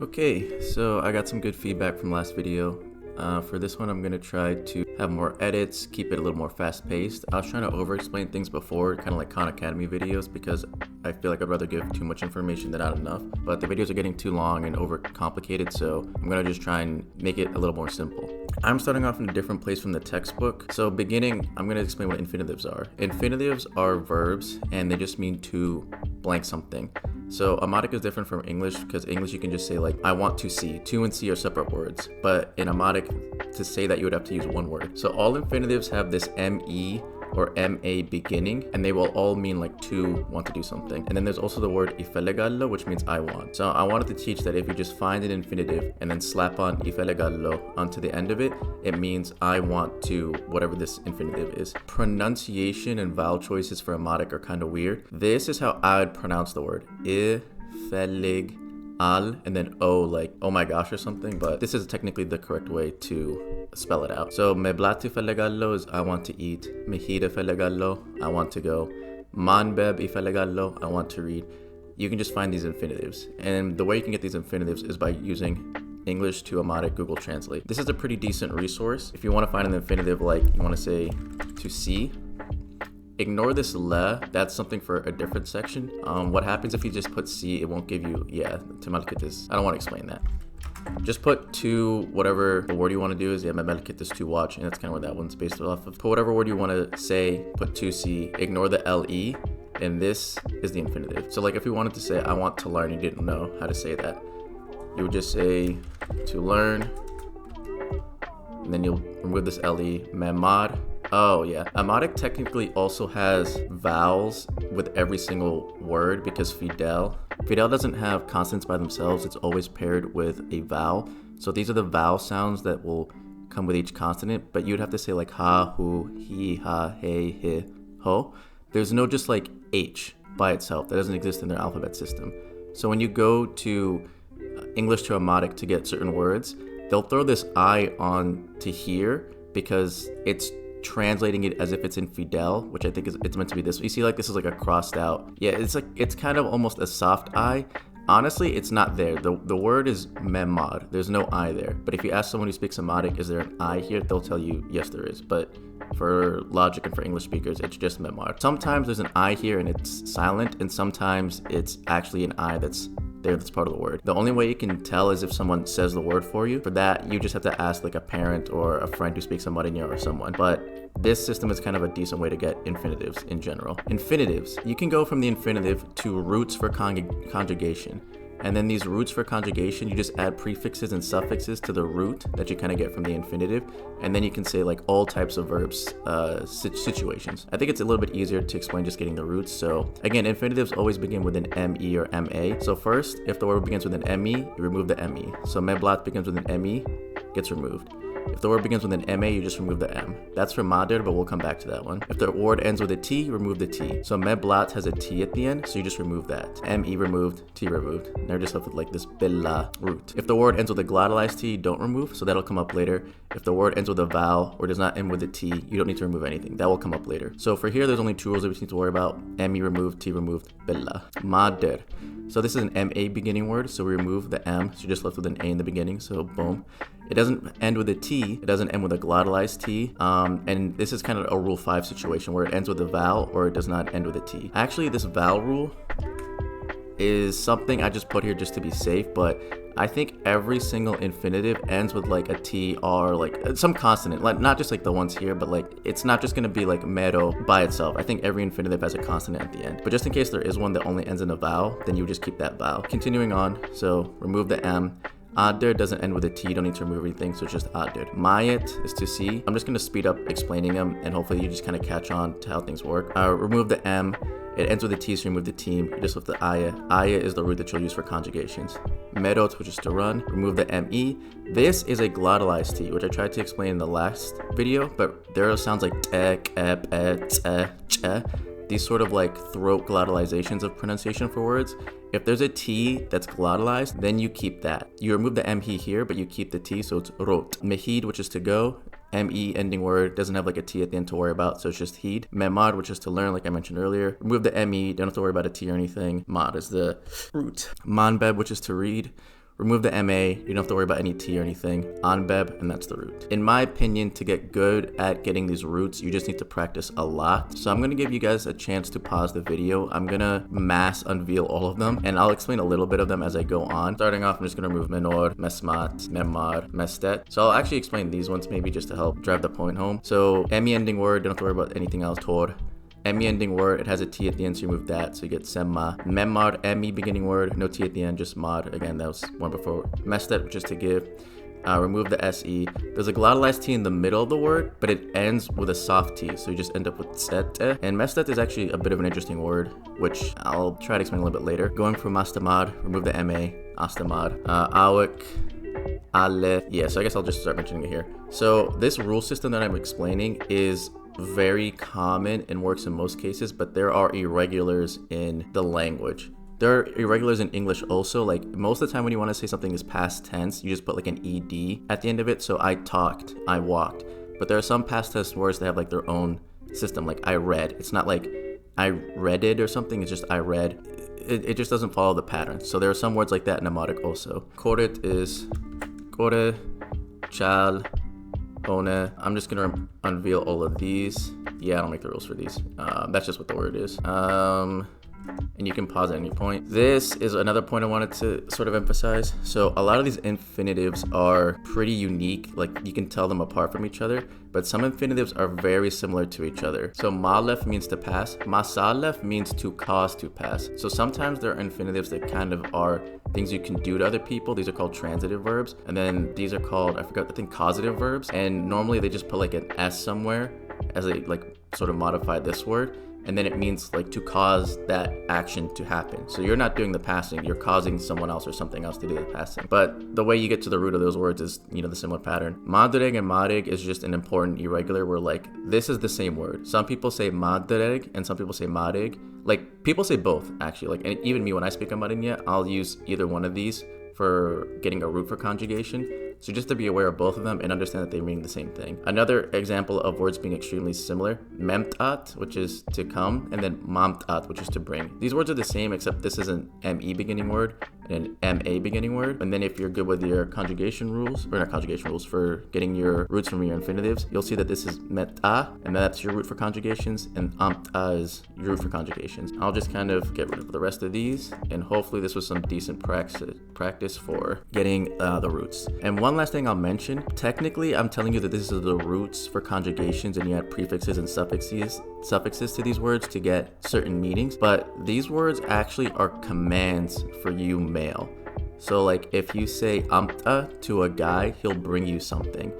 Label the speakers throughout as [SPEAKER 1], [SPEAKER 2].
[SPEAKER 1] Okay, so I got some good feedback from last video. For this one, I'm going to try to have more edits, keep it a little more fast-paced. I was trying to over-explain things before, kind of like Khan Academy videos, because I feel like I'd rather give too much information than not enough. But the videos are getting too long and over-complicated, so I'm going to just try and make it a little more simple. I'm starting off in a different place from the textbook. So beginning, I'm going to explain what infinitives are. Infinitives are verbs, and they just mean to blank something. So Amadic is different from English because English you can just say like, I want to see. To and see are separate words. But in Amadic, to say that you would have to use one word. So all infinitives have this ME or MA beginning, and they will all mean like to want to do something. And then there's also the word ifelegallo, which means I want. So I wanted to teach that if you just find an infinitive and then slap on ifelegallo onto the end of it, it means I want to whatever this infinitive is. Pronunciation and vowel choices for Amadic are kind of weird. This is how I would pronounce the word. Ifelig al and then o, like oh my gosh or something, but this is technically the correct way to spell it out. So me blati felegallo is I want to eat. Mehida felegallo, I want to go. Manbeb ifelegallo, I want to read. You can just find these infinitives, and the way you can get these infinitives is by using English to Amadic Google Translate. This is a pretty decent resource. If you want to find an infinitive like you want to say to see, ignore this le, that's something for a different section. What happens if you just put C, it won't give you, to malkitis. I don't want to explain that. Just put to whatever the word you want to do is, malkitis to watch, and that's kind of what that one's based off of. Put whatever word you want to say, put to C, ignore the LE, and this is the infinitive. So like if we wanted to say, I want to learn, you didn't know how to say that, you would just say to learn, and then you'll remove this LE, memad. Oh yeah, Amadic technically also has vowels with every single word because Fidel doesn't have consonants by themselves. It's always paired with a vowel. So these are the vowel sounds that will come with each consonant, but you'd have to say like ha, hu, he, ha, he, hi, ho. There's no just like H by itself. That doesn't exist in their alphabet system. So when you go to English to Amadic to get certain words, they'll throw this I on to here because it's translating it as if it's in Fidel, which I think it's meant to be this. You see like this is like a crossed out. Yeah, it's kind of almost a soft I. Honestly, it's not there. The word is memad. There's no I there. But if you ask someone who speaks Amadic, is there an I here? They'll tell you, yes, there is. But for logic and for English speakers, it's just memad. Sometimes there's an I here and it's silent, and sometimes it's actually an I that's there, that's part of the word. The only way you can tell is if someone says the word for you. For that, you just have to ask like a parent or a friend who speaks Amadic or someone. But this system is kind of a decent way to get infinitives in general. Infinitives, you can go from the infinitive to roots for conjugation. And then these roots for conjugation, you just add prefixes and suffixes to the root that you kind of get from the infinitive. And then you can say like all types of verbs, situations. I think it's a little bit easier to explain just getting the roots. So again, infinitives always begin with an ME or MA. So first, if the word begins with an ME, you remove the ME. So meblat begins with an ME, gets removed. If the word begins with an MA, you just remove the M. That's for Madir, but we'll come back to that one. If the word ends with a T, remove the T. So meblat has a T at the end, so you just remove that. ME removed, T removed. Now you're just left with like this billa root. If the word ends with a glottalized T, don't remove, so that'll come up later. If the word ends with a vowel or does not end with a T, you don't need to remove anything. That will come up later. So for here, there's only two rules that we need to worry about. ME removed, T removed, billa. Madir. So this is an MA beginning word, so we remove the M, so you're just left with an A in the beginning, so boom. It doesn't end with a T, it doesn't end with a glottalized T, and this is kind of a rule 5 situation where it ends with a vowel or it does not end with a T. Actually, this vowel rule is something I just put here just to be safe, but I think every single infinitive ends with like a T, R, like some consonant, like not just like the ones here, but like it's not just gonna be like mero by itself. I think every infinitive has a consonant at the end. But just in case there is one that only ends in a vowel, then you would just keep that vowel. Continuing on, so remove the M. Adir doesn't end with a T, you don't need to remove anything, so it's just Adir. Mayet is to see. I'm just going to speed up explaining them, and hopefully you just kind of catch on to how things work. Remove the M. It ends with a T, so remove the T. Just with the Aya. Aya is the root that you'll use for conjugations. Merot, which is to run. Remove the ME. This is a glottalized T, which I tried to explain in the last video, but there are sounds like tek, ep, et, che. These sort of like throat glottalizations of pronunciation for words. If there's a T that's glottalized, then you keep that. You remove the ME here, but you keep the T, so it's rot. Mehid, which is to go. ME ending word doesn't have like a T at the end to worry about, so it's just heed. Memad, which is to learn, like I mentioned earlier. Remove the ME, don't have to worry about a T or anything. Mod is the root. Manbeb, which is to read. Remove the MA, you don't have to worry about any T or anything. Anbeb, and that's the root. In my opinion, to get good at getting these roots, you just need to practice a lot. So I'm gonna give you guys a chance to pause the video. I'm gonna mass unveil all of them, and I'll explain a little bit of them as I go on. Starting off, I'm just gonna remove menor, mesmat, memar, mestet. So I'll actually explain these ones maybe just to help drive the point home. So ME ending word, don't have to worry about anything else. Tor. ME ending word, it has a T at the end, so you remove that, so you get semma. Memar, ME beginning word, no T at the end, just mod. Again, that was one before. Mestet, which is to give. Remove the SE. There's a glottalized T in the middle of the word, but it ends with a soft T, so you just end up with sete. And mestet is actually a bit of an interesting word, which I'll try to explain a little bit later. Going from astamad, remove the MA, astamad. Awik, ale. Yeah, so I guess I'll just start mentioning it here. So this rule system that I'm explaining is very common and works in most cases, but there are irregulars in the language. There are irregulars in English also. Like most of the time when you want to say something is past tense, you just put like an ed at the end of it. So I talked, I walked. But there are some past tense words that have like their own system. Like I read. It's not like I read it or something. It's just I read. It just doesn't follow the pattern. So there are some words like that in mnemonic also. Korit is kore, chal, one. I'm just gonna unveil all of these. Yeah, I don't make the rules for these. That's just what the word is. And you can pause at any point. This is another point I wanted to sort of emphasize. So a lot of these infinitives are pretty unique. Like you can tell them apart from each other, but some infinitives are very similar to each other. So malef means to pass. Masalef means to cause to pass. So sometimes there are infinitives that kind of are things you can do to other people. These are called transitive verbs. And then these are called, I think causative verbs. And normally they just put like an S somewhere as a like sort of modify this word. And then it means like to cause that action to happen. So you're not doing the passing, you're causing someone else or something else to do the passing. But the way you get to the root of those words is, you know, the similar pattern. Madreg and marig is just an important irregular where like, this is the same word. Some people say madreg and some people say marig. Like people say both actually. Like, and even me, when I speak Amarinya, I'll use either one of these for getting a root for conjugation. So just to be aware of both of them and understand that they mean the same thing. Another example of words being extremely similar, memtat, which is to come, and then mamtat, which is to bring. These words are the same, except this is an ME beginning word and an MA beginning word. And then if you're good with your conjugation rules, or not conjugation rules, for getting your roots from your infinitives, you'll see that this is meta, and that's your root for conjugations, and amta is your root for conjugations. I'll just kind of get rid of the rest of these, and hopefully this was some decent practice for getting the roots. And one last thing I'll mention, technically I'm telling you that this is the roots for conjugations and you add prefixes and suffixes to these words to get certain meanings, but these words actually are commands for you male. So like if you say amta to a guy, he'll bring you something.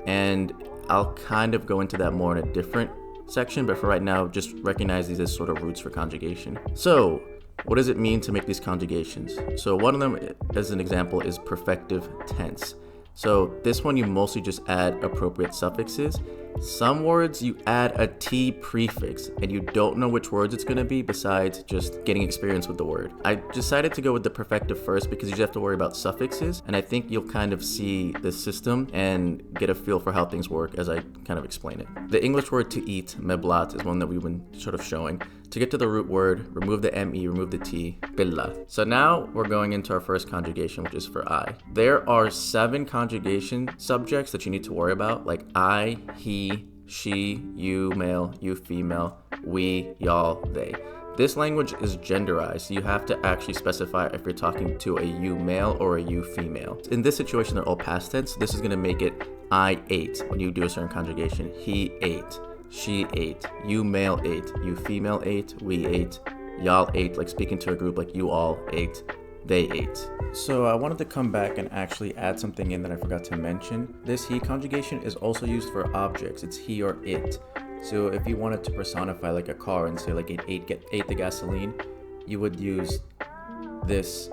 [SPEAKER 1] And I'll kind of go into that more in a different section, but for right now, just recognize these as sort of roots for conjugation. So what does it mean to make these conjugations? So one of them, as an example, is perfective tense. So this one, you mostly just add appropriate suffixes. Some words you add a T prefix and you don't know which words it's gonna be besides just getting experience with the word. I decided to go with the perfective first because you just have to worry about suffixes, and I think you'll kind of see the system and get a feel for how things work as I kind of explain it. The English word to eat, meblat, is one that we've been sort of showing. To get to the root word, remove the ME, remove the T, billa. So now we're going into our first conjugation, which is for I. There are 7 conjugation subjects that you need to worry about, like I, he, she, you male, you female, we, y'all, they. This language is genderized. You have to actually specify if you're talking to a you male or a you female. In this situation, they're all past tense. This is gonna make it I ate when you do a certain conjugation. He ate. She ate, you male ate, you female ate, we ate, y'all ate, like speaking to a group, like you all ate, they ate. So I wanted to come back and actually add something in that I forgot to mention. This he conjugation is also used for objects. It's he or it. So if you wanted to personify like a car and say like it ate the gasoline, you would use this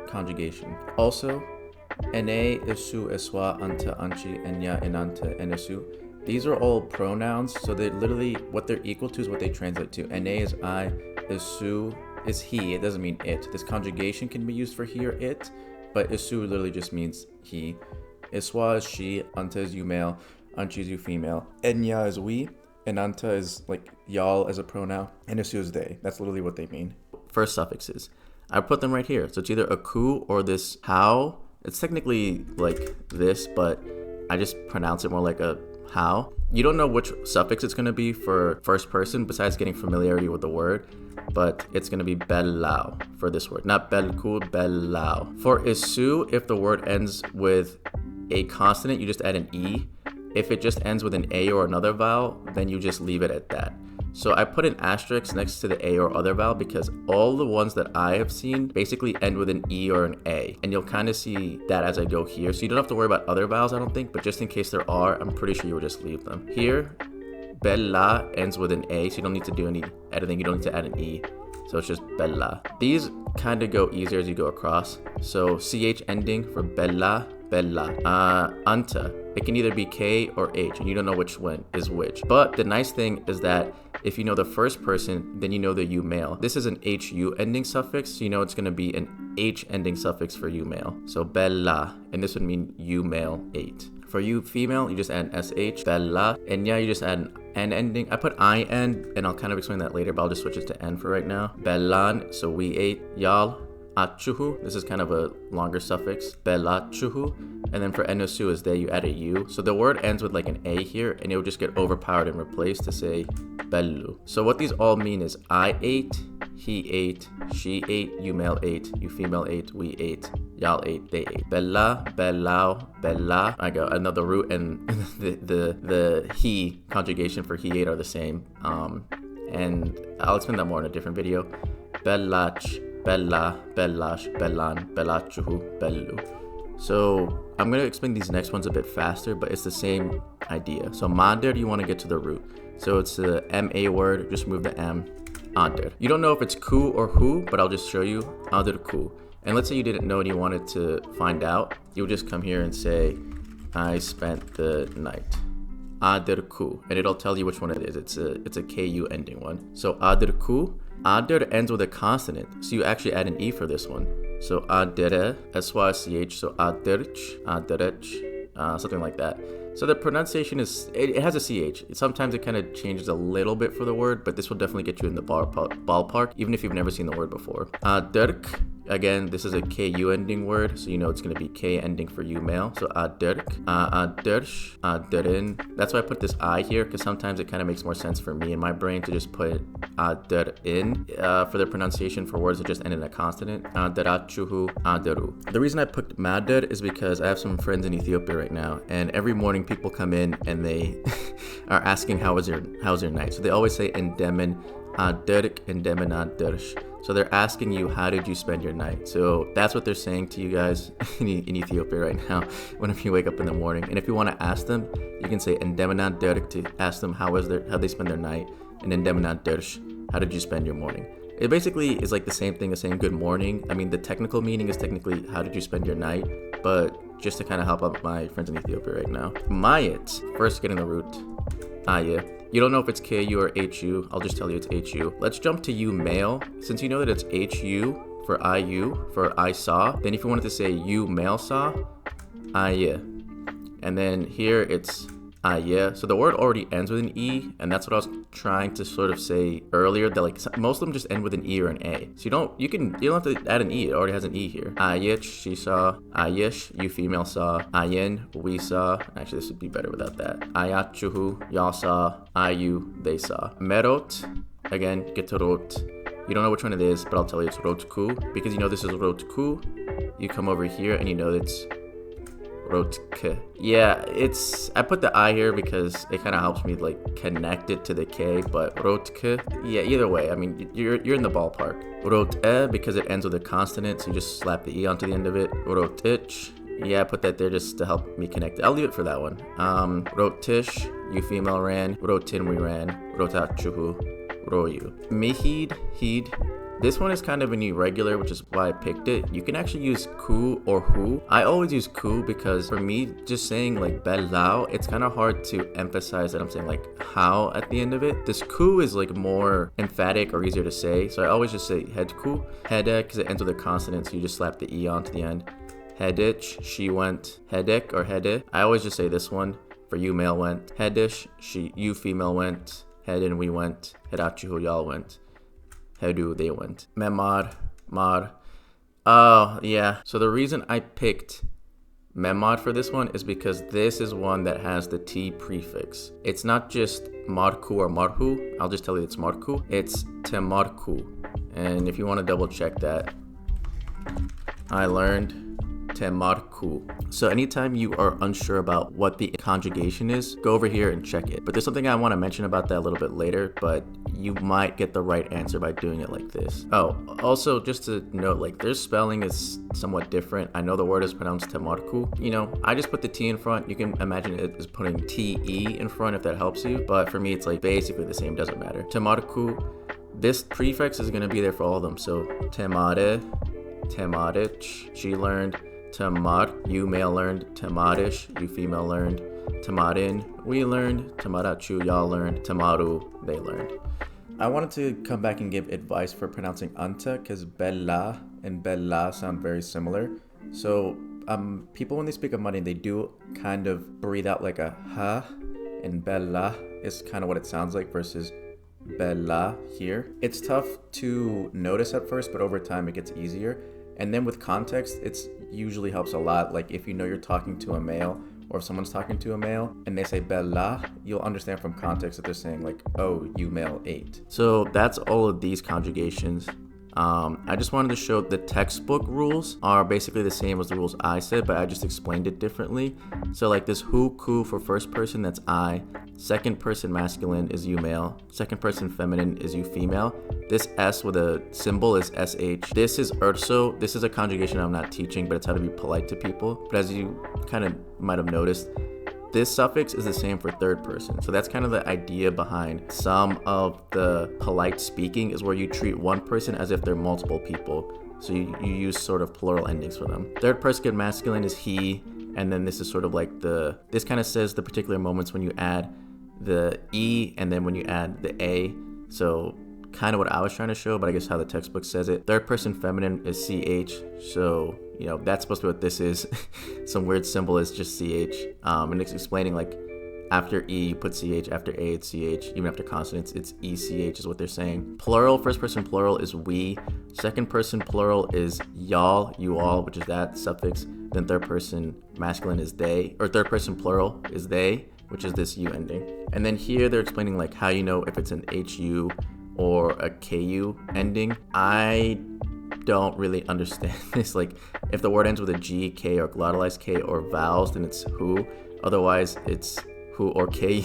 [SPEAKER 1] conjugation. Also, ene, isu, eswa, anta, anchi, enya, enanta, enesu. These are all pronouns, so they're literally, what they're equal to is what they translate to. Ene is I, isu is he, it doesn't mean it. This conjugation can be used for he or it, but isu literally just means he. Iswa is she, anta is you male, anchi is you female, enya is we, and anta is like y'all as a pronoun, and isu is they. That's literally what they mean. First suffixes. I put them right here. So it's either a ku or this how It's technically like this, but I just pronounce it more like a how. You don't know which suffix it's going to be for first person besides getting familiarity with the word, but it's going to be bellau for this word, not belku, bellau. For isu, if the word ends with a consonant, you just add an E. If it just ends with an A or another vowel, then you just leave it at that. So I put an asterisk next to the A or other vowel because all the ones that I have seen basically end with an E or an A. And you'll kind of see that as I go here. So you don't have to worry about other vowels, I don't think, but just in case there are, I'm pretty sure you would just leave them. Here, bella ends with an A, so you don't need to do any editing. You don't need to add an E. So it's just bella. These kind of go easier as you go across. So CH ending for bella, bella. Anta. It can either be K or H, and you don't know which one is which. But the nice thing is that if you know the first person, then you know the U male. This is an HU ending suffix, so you know it's going to be an H ending suffix for U male. So bella, and this would mean U male 8. For you female, you just add an SH, bella, and yeah, you just add an N ending. I put IN, and I'll kind of explain that later, but I'll just switch it to N for right now. Bellan, so we 8, y'all. Achuhu, this is kind of a longer suffix, belachuhu, and then for enosu is there, you add a U. So the word ends with like an A here, and it will just get overpowered and replaced to say bellu. So what these all mean is I ate, he ate, she ate, you male ate, you female ate, we ate, y'all ate, they ate. Bella, bellau, bella. I got another root, and the he conjugation for he ate are the same. And I'll explain that more in a different video. Bellach, bella, bellash, bellan, bellachuhu, bellu. So I'm going to explain these next ones a bit faster, but it's the same idea. So mader, you want to get to the root. So it's the MA word, just move the M. Ader. You don't know if it's ku or hu, but I'll just show you. Ader ku. And let's say you didn't know and you wanted to find out. You'll just come here and say, I spent the night. Ader ku. And it'll tell you which one it is. It's a KU ending one. So ader ku. Ader ends with a consonant, so you actually add an E for this one. So adere, SYCH, so aderch, aderech, something like that. So the pronunciation is, it has a CH. Sometimes it kind of changes a little bit for the word, but this will definitely get you in the ballpark, even if you've never seen the word before. Aderk, again, this is a KU ending word, so you know it's going to be K ending for U male. So aderk, adersh, aderin. That's why I put this I here, because sometimes it kind of makes more sense for me in my brain to just put aderin for the pronunciation for words that just end in a consonant. Aderachuhu, aderu. The reason I picked mader is because I have some friends in Ethiopia right now, and every morning people come in and they are asking how's your night. So they always say endemen aderk, endemen adersh. So they're asking you, how did you spend your night? So that's what they're saying to you guys in Ethiopia right now whenever you wake up in the morning. And if you want to ask them, you can say endemen aderk to ask them how they spend their night, and endemen adersh, how did you spend your morning? It basically is like the same thing as saying good morning. I mean, the technical meaning is technically how did you spend your night, but just to kind of help out my friends in Ethiopia right now. Mayet, first getting the root. Aye. You don't know if it's KU or HU. I'll just tell you it's HU. Let's jump to U male. Since you know that it's HU for IU, for I saw, then if you wanted to say U male saw, aye. And then here it's aye. So the word already ends with an E, and that's what I was trying to sort of say earlier, that like most of them just end with an E or an A. So you don't have to add an E. It already has an E here. Ayich, she saw. Ayish, you female saw. Ayin, we saw. Actually, this would be better without that. Ayachuhu, y'all saw. Ayu, they saw. Merot, again, get to rot. You don't know which one it is, but I'll tell you it's rotku. Because you know this is rotku, you come over here and you know it's rotke. Yeah, I put the I here because it kind of helps me like connect it to the K, but rotke, yeah, either way, I mean, you're in the ballpark. Rote, because it ends with a consonant, so you just slap the E onto the end of it. Rotich, yeah, I put that there just to help me connect it. I'll leave it for that one. Rotish, you female ran. Rotin, we ran. Rotachuhu, royu. Mihid, heed. This one is kind of an irregular, which is why I picked it. You can actually use ku or hu. I always use ku because for me, just saying like bellau, it's kind of hard to emphasize that I'm saying like how at the end of it. This ku is like more emphatic or easier to say. So I always just say head ku. Hede, because it ends with a consonant, so you just slap the E onto the end. Hedich, she went. Hedek or hede. I always just say this one. For you male went. Hedish, you female went. Hedin, we went. Hedachuhu, y'all went. Hedu, they went. Memar, mar. Oh, yeah. So the reason I picked Memmod for this one is because this is one that has the T prefix. It's not just marku or marhu. I'll just tell you it's marku. It's temarku. And if you want to double check that, I learned temarku. So anytime you are unsure about what the conjugation is, go over here and check it. But there's something I want to mention about that a little bit later, but you might get the right answer by doing it like this. Oh, also just to note, like their spelling is somewhat different. I know the word is pronounced temarku. You know, I just put the T in front. You can imagine it as putting TE in front if that helps you. But for me, it's like basically the same, doesn't matter. Temarku, this prefix is going to be there for all of them. So temare, temarich, she learned. Tamar, you male learned. Tamarish, you female learned. Tamarin, we learned. Tamarachu, y'all learned. Tamaru, they learned. I wanted to come back and give advice for pronouncing anta because bella and bella sound very similar. So people when they speak of money, they do kind of breathe out like a ha, and bella is kind of what it sounds like versus bella here. It's tough to notice at first, but over time it gets easier. And then with context, it's usually helps a lot. Like if you know you're talking to a male or if someone's talking to a male and they say bella, you'll understand from context that they're saying like, oh, you male ate. So that's all of these conjugations. I just wanted to show the textbook rules are basically the same as the rules I said, but I just explained it differently. So like this who, ku for first person, that's I. Second person masculine is you male. Second person feminine is you female. This S with a symbol is SH. This is urso. This is a conjugation I'm not teaching, but it's how to be polite to people. But as you kind of might have noticed, this suffix is the same for third person. So that's kind of the idea behind some of the polite speaking is where you treat one person as if they're multiple people. So you use sort of plural endings for them. Third person masculine is he. And then this is sort of like this kind of says the particular moments when you add the E and then when you add the A. So kind of what I was trying to show, but I guess how the textbook says it. Third person feminine is CH. So, you know, that's supposed to be what this is. Some weird symbol is just CH. And it's explaining like after E, you put CH, after A, it's CH, even after consonants, it's ECH is what they're saying. Plural, first person plural is we. Second person plural is y'all, you all, which is that suffix. Then third person masculine is they, or third person plural is they, which is this U ending. And then here they're explaining like how you know if it's an HU or a KU ending. I don't really understand this. Like if the word ends with a G, K, or glottalized K or vowels, then it's who. Otherwise it's who or KU.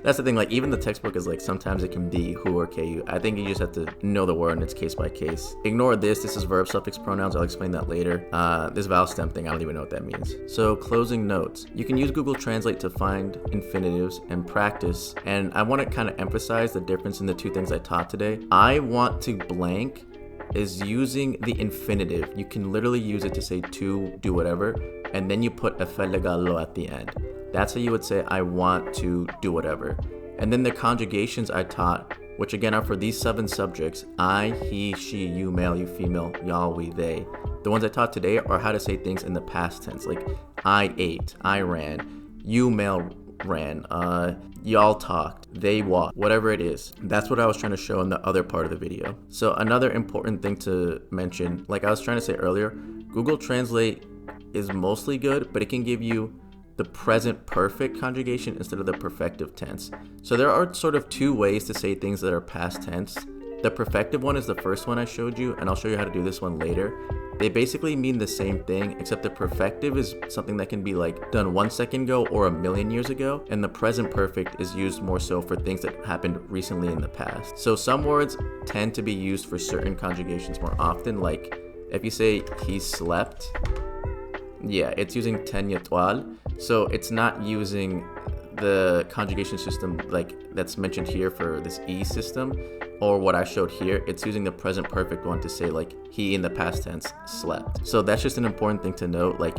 [SPEAKER 1] That's the thing, like even the textbook is like sometimes it can be who or KU. I think you just have to know the word and it's case by case. Ignore this is verb suffix pronouns. I'll explain that later. This vowel stem thing, I don't even know what that means. So closing notes. You can use Google Translate to find infinitives and practice. And I want to kind of emphasize the difference in the two things I taught today. I want to blank is using the infinitive. You can literally use it to say to do whatever, and then you put efelegallo at the end. That's how you would say I want to do whatever. And then the conjugations I taught, which again are for these 7 subjects, I, he, she, you male, you female, y'all, we, they. The ones I taught today are how to say things in the past tense, like I ate, I ran, you male ran, y'all talked, they walked, whatever it is. That's what I was trying to show in the other part of the video. So another important thing to mention, like I was trying to say earlier, Google Translate is mostly good, but it can give you the present perfect conjugation instead of the perfective tense. So there are sort of 2 ways to say things that are past tense. The perfective one is the first one I showed you, and I'll show you how to do this one later. They basically mean the same thing, except the perfective is something that can be like done 1 second ago or a million years ago, and the present perfect is used more so for things that happened recently in the past. So some words tend to be used for certain conjugations more often, like if you say he slept, yeah, it's using tenya toile. So it's not using the conjugation system like that's mentioned here for this E system or what I showed here. It's using the present perfect one to say like he in the past tense slept. So that's just an important thing to note. Like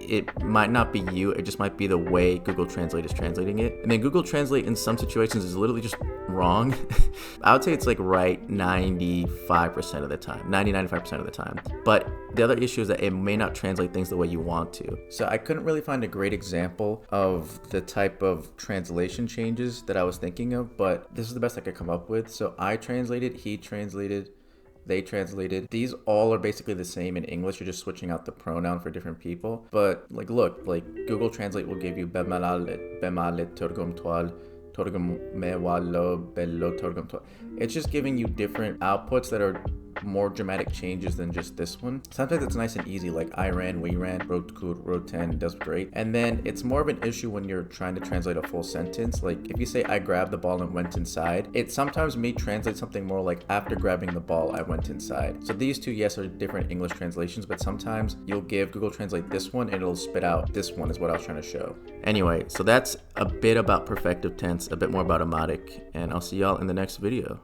[SPEAKER 1] it might not be you, it just might be the way Google Translate is translating it. And then Google Translate in some situations is literally just wrong. I would say it's like right 95% of the time, 95% of the time. But the other issue is that it may not translate things the way you want to. So I couldn't really find a great example of the type of translation changes that I was thinking of, but this is the best I could come up with. So I translated, he translated, they translated. These all are basically the same in English. You're just switching out the pronoun for different people. But like, look, like Google Translate will give you bemalet turgum toal, turgum me wallo bello turgum toal. It's just giving you different outputs that are more dramatic changes than just this one. Sometimes it's nice and easy, like I ran, we ran, wrote good, wrote 10, does great. And then it's more of an issue when you're trying to translate a full sentence. Like if you say I grabbed the ball and went inside, it sometimes may translate something more like after grabbing the ball, I went inside. So these two, yes, are different English translations, but sometimes you'll give Google Translate this one and it'll spit out this one is what I was trying to show. Anyway, so that's a bit about perfective tense, a bit more about emotic, and I'll see y'all in the next video.